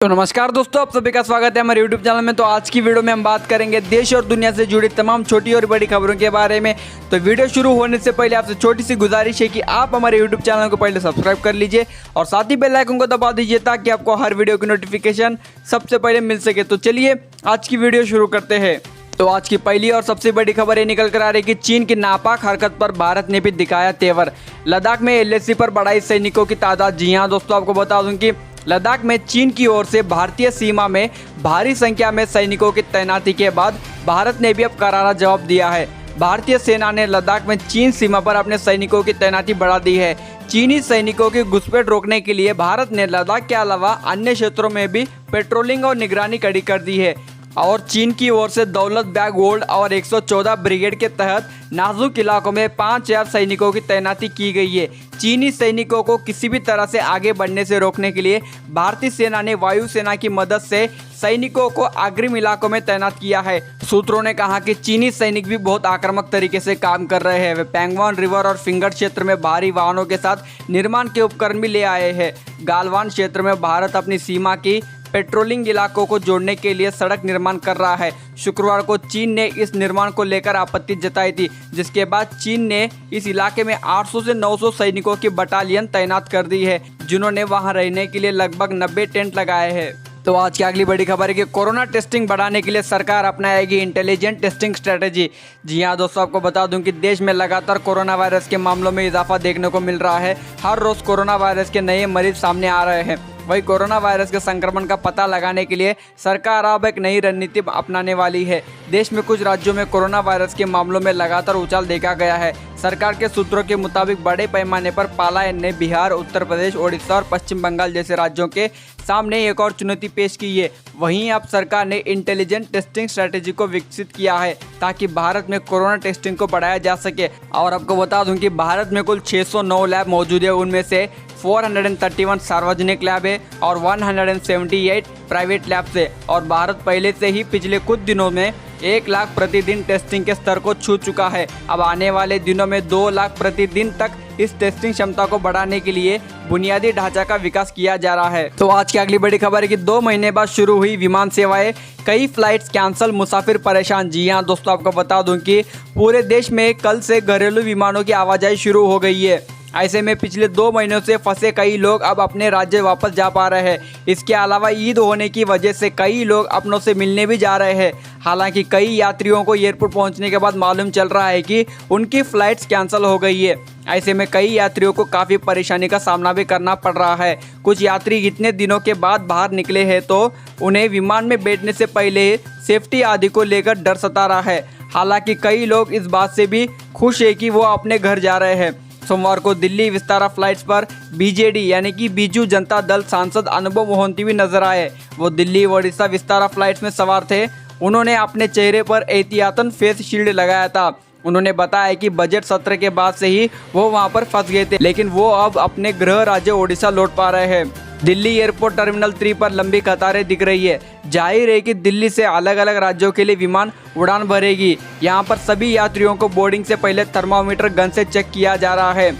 तो नमस्कार दोस्तों, आप सभी का स्वागत है हमारे YouTube चैनल में। तो आज की वीडियो में हम बात करेंगे देश और दुनिया से जुड़ी तमाम छोटी और बड़ी खबरों के बारे में। तो वीडियो शुरू होने से पहले आपसे छोटी सी गुजारिश है कि आप हमारे YouTube चैनल को पहले सब्सक्राइब कर लीजिए और साथ ही बेल आइकन को दबा दीजिए ताकि आपको हर वीडियो की नोटिफिकेशन सबसे पहले मिल सके। तो चलिए आज की वीडियो शुरू करते हैं। तो आज की पहली और सबसे बड़ी खबर ये निकल कर आ रही है कि चीन की नापाक हरकत पर भारत ने भी दिखाया तेवर। लद्दाख में LAC पर बढ़ाई सैनिकों की तादाद। जी हाँ दोस्तों, आपको बता दूं कि लद्दाख में चीन की ओर से भारतीय सीमा में भारी संख्या में सैनिकों की तैनाती के बाद भारत ने भी अब करारा जवाब दिया है। भारतीय सेना ने लद्दाख में चीन सीमा पर अपने सैनिकों की तैनाती बढ़ा दी है। चीनी सैनिकों की घुसपैठ रोकने के लिए भारत ने लद्दाख के अलावा अन्य क्षेत्रों में भी पेट्रोलिंग और निगरानी कड़ी कर दी है और चीन की ओर से दौलत बैग गोल्ड और 114 ब्रिगेड के तहत नाजुक इलाकों में 5000 सैनिकों की तैनाती की गई है। चीनी सैनिकों को किसी भी तरह से आगे बढ़ने से रोकने के लिए भारतीय सेना ने वायुसेना की मदद से सैनिकों को अग्रिम इलाकों में तैनात किया है। सूत्रों ने कहा कि चीनी सैनिक भी बहुत आक्रामक तरीके से काम कर रहे हैं। वे पैंगवान रिवर और फिंगर क्षेत्र में भारी वाहनों के साथ निर्माण के उपकरण भी ले आए हैं। गालवान क्षेत्र में भारत अपनी सीमा की पेट्रोलिंग इलाकों को जोड़ने के लिए सड़क निर्माण कर रहा है। शुक्रवार को चीन ने इस निर्माण को लेकर आपत्ति जताई थी, जिसके बाद चीन ने इस इलाके में 800 से 900 सैनिकों की बटालियन तैनात कर दी है, जिन्होंने वहां रहने के लिए लगभग 90 टेंट लगाए हैं। तो आज की अगली बड़ी खबर है कि कोरोना टेस्टिंग बढ़ाने के लिए सरकार अपनाएगी इंटेलिजेंट टेस्टिंग स्ट्रेटेजी। जी हाँ दोस्तों, आपको बता दूं कि देश में लगातार कोरोना वायरस के मामलों में इजाफा देखने को मिल रहा है। हर रोज कोरोना वायरस के नए मरीज सामने आ रहे हैं। वही कोरोना वायरस के संक्रमण का पता लगाने के लिए सरकार अब एक नई रणनीति अपनाने वाली है। देश में कुछ राज्यों में कोरोना वायरस के मामलों में लगातार उछाल देखा गया है। सरकार के सूत्रों के मुताबिक बड़े पैमाने पर पलायन ने बिहार, उत्तर प्रदेश, ओडिशा और पश्चिम बंगाल जैसे राज्यों के सामने एक और चुनौती पेश की है। वहीं अब सरकार ने इंटेलिजेंट टेस्टिंग स्ट्रेटेजी को विकसित किया है ताकि भारत में कोरोना टेस्टिंग को बढ़ाया जा सके। और आपको बता दूं कि भारत में कुल 609 लैब मौजूद है। उनमें से 431 सार्वजनिक लैब है और 178 प्राइवेट लैब्स है। और भारत पहले से ही पिछले कुछ दिनों में 1 लाख प्रतिदिन टेस्टिंग के स्तर को छू चुका है। अब आने वाले दिनों में 2 लाख प्रतिदिन तक इस टेस्टिंग क्षमता को बढ़ाने के लिए बुनियादी ढांचा का विकास किया जा रहा है। तो आज की अगली बड़ी खबर है कि 2 महीने बाद शुरू हुई विमान सेवाएं, कई फ्लाइट्स कैंसिल, मुसाफिर परेशान। जी हाँ दोस्तों, आपको बता दूं कि पूरे देश में कल से घरेलू विमानों की आवाजाही शुरू हो गई है। ऐसे में पिछले 2 महीनों से फंसे कई लोग अब अपने राज्य वापस जा पा रहे हैं। इसके अलावा ईद होने की वजह से कई लोग अपनों से मिलने भी जा रहे हैं। हालांकि कई यात्रियों को एयरपोर्ट पहुंचने के बाद मालूम चल रहा है कि उनकी फ्लाइट्स कैंसिल हो गई है। ऐसे में कई यात्रियों को काफ़ी परेशानी का सामना भी करना पड़ रहा है। कुछ यात्री इतने दिनों के बाद बाहर निकले हैं तो उन्हें विमान में बैठने से पहले सेफ्टी आदि को लेकर डर सता रहा है। हालांकि कई लोग इस बात से भी खुश है कि वो अपने घर जा रहे हैं। सोमवार को दिल्ली विस्तारा फ्लाइट्स पर BJD यानी कि बीजू जनता दल सांसद अनुभव मोहंती भी नजर आए। वो दिल्ली ओडिशा विस्तारा फ्लाइट्स में सवार थे। उन्होंने अपने चेहरे पर एहतियातन फेस शील्ड लगाया था। उन्होंने बताया कि बजट सत्र के बाद से ही वो वहां पर फंस गए थे, लेकिन वो अब अपने गृह राज्य ओडिशा लौट पा रहे हैं। दिल्ली एयरपोर्ट टर्मिनल 3 पर लंबी कतारें दिख रही है। जाहिर है कि दिल्ली से अलग अलग राज्यों के लिए विमान उड़ान भरेगी। यहाँ पर सभी यात्रियों को बोर्डिंग से पहले थर्मामीटर गन से चेक किया जा रहा है।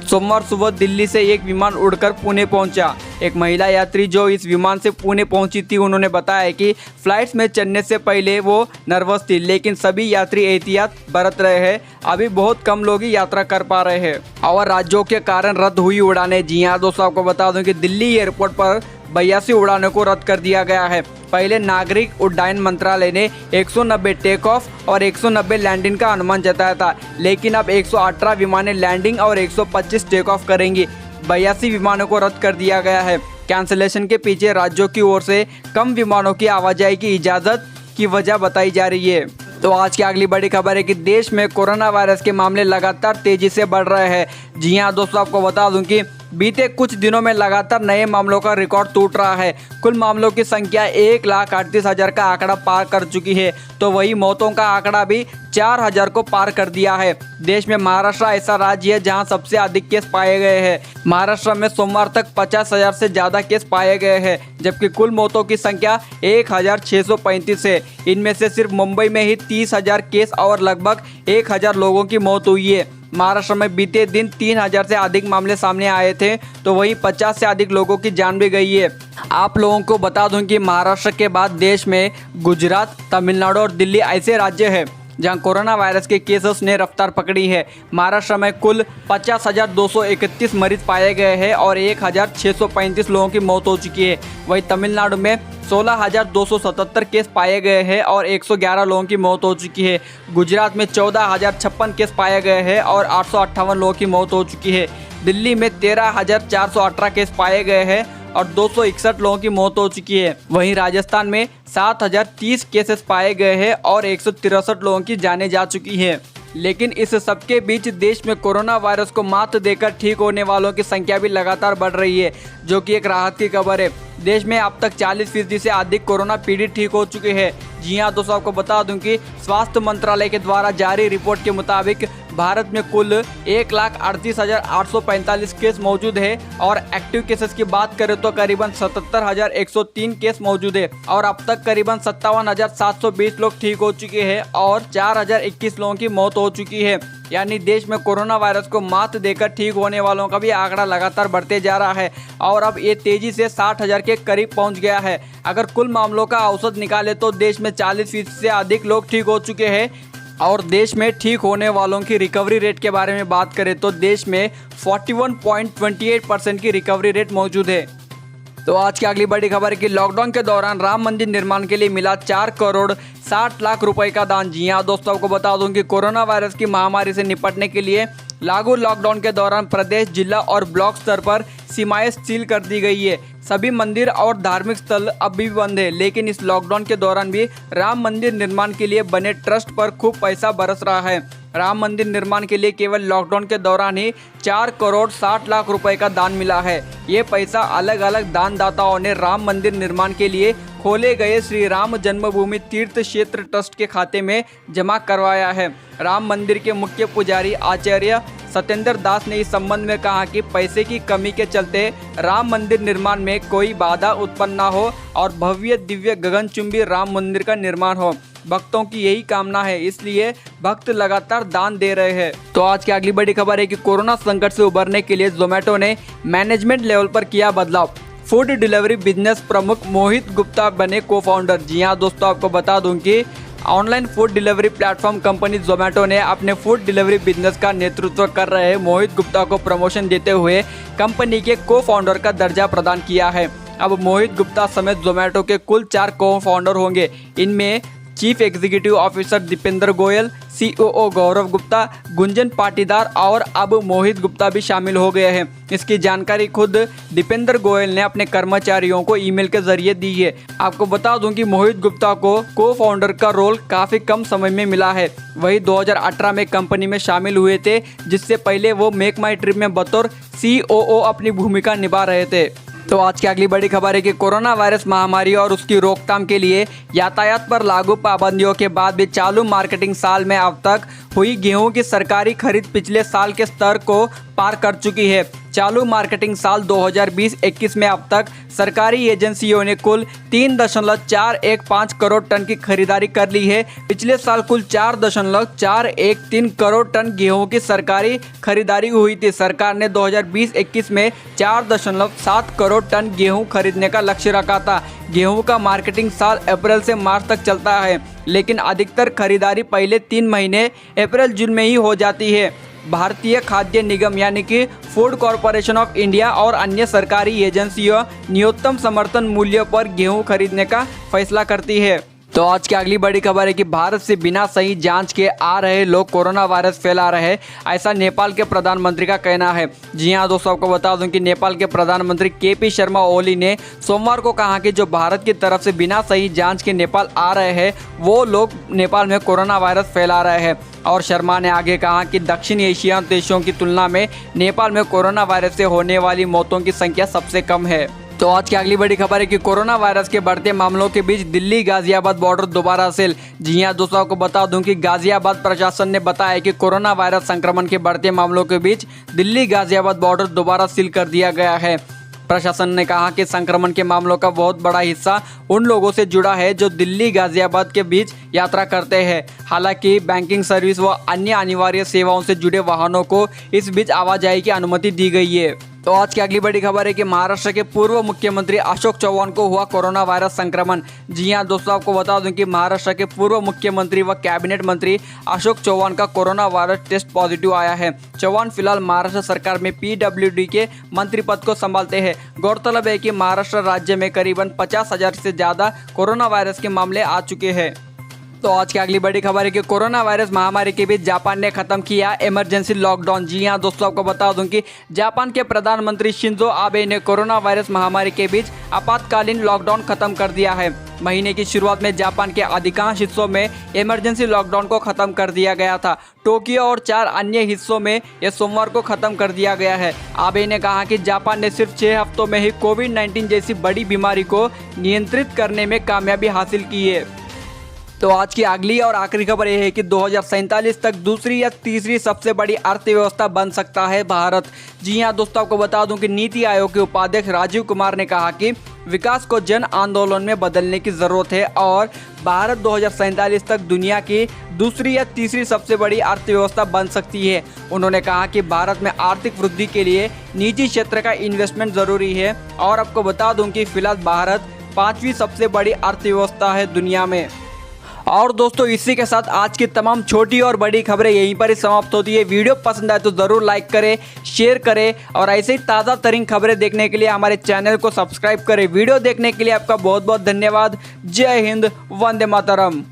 सोमवार सुबह दिल्ली से एक विमान उड़कर पुणे पहुंचा। एक महिला यात्री जो इस विमान से पुणे पहुंची थी, उन्होंने बताया कि फ्लाइट्स में चढ़ने से पहले वो नर्वस थी, लेकिन सभी यात्री एहतियात बरत रहे हैं। अभी बहुत कम लोग ही यात्रा कर पा रहे हैं और राज्यों के कारण रद्द हुई उड़ानें। जी हाँ दोस्तों, आपको बता दूं कि दिल्ली एयरपोर्ट पर 82 उड़ानों को रद्द कर दिया गया है। पहले नागरिक उड्डयन मंत्रालय ने 190 टेक ऑफ और 190 लैंडिंग का अनुमान जताया था, लेकिन अब 118 विमानें लैंडिंग और 125 टेक ऑफ करेंगी। 82 विमानों को रद्द कर दिया गया है। कैंसिलेशन के पीछे राज्यों की ओर से कम विमानों की आवाजाही की इजाज़त की वजह बताई जा रही है। तो आज की अगली बड़ी खबर है कि देश में कोरोना वायरस के मामले लगातार तेजी से बढ़ रहे हैं। जी हाँ दोस्तों, आपको बता दूं कि बीते कुछ दिनों में लगातार नए मामलों का रिकॉर्ड टूट रहा है। कुल मामलों की संख्या 1,38,000 का आंकड़ा पार कर चुकी है, तो वही मौतों का आंकड़ा भी 4,000 को पार कर दिया है। देश में महाराष्ट्र ऐसा राज्य है जहां सबसे अधिक केस पाए गए हैं। महाराष्ट्र में सोमवार तक 50,000 से ज़्यादा केस पाए गए हैं, जबकि कुल मौतों की संख्या 1,635 है। इनमें से सिर्फ मुंबई में ही 30,000 केस और लगभग 1,000 लोगों की मौत हुई है। महाराष्ट्र में बीते दिन 3000 से अधिक मामले सामने आए थे, तो वहीं 50 से अधिक लोगों की जान भी गई है। आप लोगों को बता दूं कि महाराष्ट्र के बाद देश में गुजरात, तमिलनाडु और दिल्ली ऐसे राज्य हैं जहां कोरोना वायरस के केसेस ने रफ्तार पकड़ी है। महाराष्ट्र में कुल 50,231 मरीज पाए गए हैं और 1,635 लोगों की मौत हो चुकी है। वहीं तमिलनाडु में 16,277 केस पाए गए हैं और 111 लोगों की मौत हो चुकी है। गुजरात में 14,056 केस पाए गए हैं और 858 लोगों की मौत हो चुकी है। दिल्ली में 13,418 केस पाए गए हैं और 261 लोगों की मौत हो चुकी है। वहीं राजस्थान में 7,030 केसेस पाए गए हैं और 163 लोगों की जानें जा चुकी हैं। लेकिन इस सबके बीच देश में कोरोना वायरस को मात देकर ठीक होने वालों की संख्या भी लगातार बढ़ रही है, जो कि एक राहत की खबर है। देश में अब तक 40% से अधिक कोरोना पीड़ित ठीक हो चुके हैं। जी हाँ दोस्तों, आपको बता दूं कि स्वास्थ्य मंत्रालय के द्वारा जारी रिपोर्ट के मुताबिक भारत में कुल 1,38,845 केस मौजूद है और एक्टिव केसेस की बात करें तो करीबन 77,103 केस मौजूद है और अब तक करीबन 57,720 लोग ठीक हो चुके हैं और 4,021 लोगों की मौत हो चुकी है। यानी देश में कोरोना वायरस को मात देकर ठीक होने वालों का भी आंकड़ा लगातार बढ़ते जा रहा है और अब ये तेजी से 60,000 के करीब पहुंच गया है। अगर कुल मामलों का औसत निकाले तो देश में 40% से अधिक लोग ठीक हो चुके हैं और देश में ठीक होने वालों की रिकवरी रेट के बारे में बात करें तो देश में 41.28% की रिकवरी रेट मौजूद है। तो आज की अगली बड़ी खबर है कि लॉकडाउन के दौरान राम मंदिर निर्माण के लिए मिला 4 करोड़ 60 लाख रुपए का दान। जी हाँ दोस्तों, आपको बता दूं कि कोरोना वायरस की महामारी से निपटने के लिए लागू लॉकडाउन के दौरान प्रदेश, जिला और ब्लॉक स्तर पर सीमाएं सील कर दी गई है। सभी मंदिर और धार्मिक स्थल अब भी बंद है, लेकिन इस लॉकडाउन के दौरान भी राम मंदिर निर्माण के लिए बने ट्रस्ट पर खूब पैसा बरस रहा है। राम मंदिर निर्माण के लिए केवल लॉकडाउन के दौरान ही 4 करोड़ 60 लाख रुपए का दान मिला है। ये पैसा अलग अलग दानदाताओं ने राम मंदिर निर्माण के लिए खोले गए श्री राम जन्मभूमि तीर्थ क्षेत्र ट्रस्ट के खाते में जमा करवाया है। राम मंदिर के मुख्य पुजारी आचार्य सत्येंद्र दास ने इस संबंध में कहा कि पैसे की कमी के चलते राम मंदिर निर्माण में कोई बाधा उत्पन्न न हो और भव्य दिव्य गगनचुंबी राम मंदिर का निर्माण हो। भक्तों की यही कामना है, इसलिए भक्त लगातार दान दे रहे हैं। तो आज की अगली बड़ी खबर है कि कोरोना संकट से उबरने के लिए जोमेटो ने मैनेजमेंट लेवल पर किया बदलाव। फूड डिलीवरी बिजनेस प्रमुख मोहित गुप्ता बने को फाउंडर। जी हाँ दोस्तों, आपको बता दूं कि online food delivery platform company Zomato ने अपने फूड डिलीवरी बिजनेस का नेतृत्व कर रहे मोहित गुप्ता को प्रमोशन देते हुए कंपनी के को फाउंडर का दर्जा प्रदान किया है। अब मोहित गुप्ता समेत जोमेटो के कुल 4 को फाउंडर होंगे। इनमें chief executive officer Deepinder Goyal, COO Gaurav Gupta, Gunjan Patidar और अब मोहित गुप्ता भी शामिल हो गए हैं। इसकी जानकारी खुद दीपेंद्र गोयल ने अपने कर्मचारियों को ईमेल के जरिए दी है। आपको बता दूं कि मोहित गुप्ता को फाउंडर का रोल काफ़ी कम समय में मिला है। वही 2018 में कंपनी में शामिल हुए थे, जिससे पहले वो मेक माई ट्रिप में बतौर सीओओ अपनी भूमिका निभा रहे थे। तो आज की अगली बड़ी खबर है कि कोरोना वायरस महामारी और उसकी रोकथाम के लिए यातायात पर लागू पाबंदियों के बाद भी चालू मार्केटिंग साल में अब तक हुई गेहूं की सरकारी खरीद पिछले साल के स्तर को पार कर चुकी है। चालू मार्केटिंग साल 2020-21 में अब तक सरकारी एजेंसियों ने कुल 3.415 करोड़ टन की खरीदारी कर ली है। पिछले साल कुल 4.413 करोड़ टन गेहूं की सरकारी खरीदारी हुई थी। सरकार ने 2020-21 में 4.7 करोड़ टन गेहूं खरीदने का लक्ष्य रखा था। गेहूं का मार्केटिंग साल अप्रैल से मार्च तक चलता है, लेकिन अधिकतर खरीदारी पहले 3 महीने अप्रैल जून में ही हो जाती है। भारतीय खाद्य निगम यानी कि फूड कॉरपोरेशन ऑफ इंडिया और अन्य सरकारी एजेंसियों न्यूनतम समर्थन मूल्य पर गेहूं खरीदने का फैसला करती है। तो आज की अगली बड़ी खबर है कि भारत से बिना सही जांच के आ रहे लोग कोरोना वायरस फैला रहे हैं, ऐसा नेपाल के प्रधानमंत्री का कहना है। जी हां दोस्तों, आपको बता दूं कि नेपाल के प्रधानमंत्री केपी शर्मा ओली ने सोमवार को कहा कि जो भारत की तरफ से बिना सही जांच के नेपाल आ रहे हैं वो लोग नेपाल में कोरोना वायरस फैला रहे हैं। और शर्मा ने आगे कहा कि दक्षिण एशिया देशों की तुलना में नेपाल में कोरोना वायरस से होने वाली मौतों की संख्या सबसे कम है। तो आज की अगली बड़ी खबर है कि कोरोना वायरस के बढ़ते मामलों के बीच दिल्ली गाजियाबाद बॉर्डर दोबारा सील। जी हां दोस्तों, आपको बता दूं कि गाजियाबाद प्रशासन ने बताया कि कोरोना वायरस संक्रमण के बढ़ते मामलों के बीच दिल्ली गाजियाबाद बॉर्डर दोबारा सील कर दिया गया है। प्रशासन ने कहा कि संक्रमण के मामलों का बहुत बड़ा हिस्सा उन लोगों से जुड़ा है जो दिल्ली गाजियाबाद के बीच यात्रा करते हैं। हालांकि बैंकिंग सर्विस व अन्य अनिवार्य सेवाओं से जुड़े वाहनों को इस बीच आवाजाही की अनुमति दी गई है। तो आज की अगली बड़ी खबर है कि महाराष्ट्र के पूर्व मुख्यमंत्री अशोक चव्हाण को हुआ कोरोना वायरस संक्रमण। जी हां दोस्तों, आपको बता दूं कि महाराष्ट्र के पूर्व मुख्यमंत्री व कैबिनेट मंत्री अशोक चव्हाण का कोरोना वायरस टेस्ट पॉजिटिव आया है। चव्हाण फिलहाल महाराष्ट्र सरकार में PWD के मंत्री पद को संभालते हैं। गौरतलब है कि महाराष्ट्र राज्य में करीबन 50,000 से ज़्यादा कोरोना वायरस के मामले आ चुके हैं। तो आज की अगली बड़ी खबर है कि कोरोना वायरस महामारी के बीच जापान ने खत्म किया इमरजेंसी लॉकडाउन। जी हां दोस्तों, आपको बता दूं कि जापान के प्रधानमंत्री शिंजो आबे ने कोरोना वायरस महामारी के बीच आपातकालीन लॉकडाउन खत्म कर दिया है। महीने की शुरुआत में जापान के अधिकांश हिस्सों में इमरजेंसी लॉकडाउन को खत्म कर दिया गया था। टोक्यो और 4 अन्य हिस्सों में यह सोमवार को खत्म कर दिया गया है। आबे ने कहा कि जापान ने सिर्फ 6 हफ्तों में ही कोविड-19 जैसी बड़ी बीमारी को नियंत्रित करने में कामयाबी हासिल की है। तो आज की अगली और आखिरी खबर यह है कि 2047 तक दूसरी या तीसरी सबसे बड़ी अर्थव्यवस्था बन सकता है भारत। जी हां दोस्तों, आपको बता दूं कि नीति आयोग के उपाध्यक्ष राजीव कुमार ने कहा कि विकास को जन आंदोलन में बदलने की ज़रूरत है और भारत 2047 तक दुनिया की दूसरी या तीसरी सबसे बड़ी अर्थव्यवस्था बन सकती है। उन्होंने कहा कि भारत में आर्थिक वृद्धि के लिए निजी क्षेत्र का इन्वेस्टमेंट ज़रूरी है और आपको बता दूं कि फिलहाल भारत 5वीं सबसे बड़ी अर्थव्यवस्था है दुनिया में। और दोस्तों, इसी के साथ आज की तमाम छोटी और बड़ी खबरें यहीं पर ही समाप्त होती है। वीडियो पसंद आए तो ज़रूर लाइक करें, शेयर करें और ऐसे ही ताज़ा तरीन खबरें देखने के लिए हमारे चैनल को सब्सक्राइब करें। वीडियो देखने के लिए आपका बहुत बहुत धन्यवाद। जय हिंद, वंदे मातरम।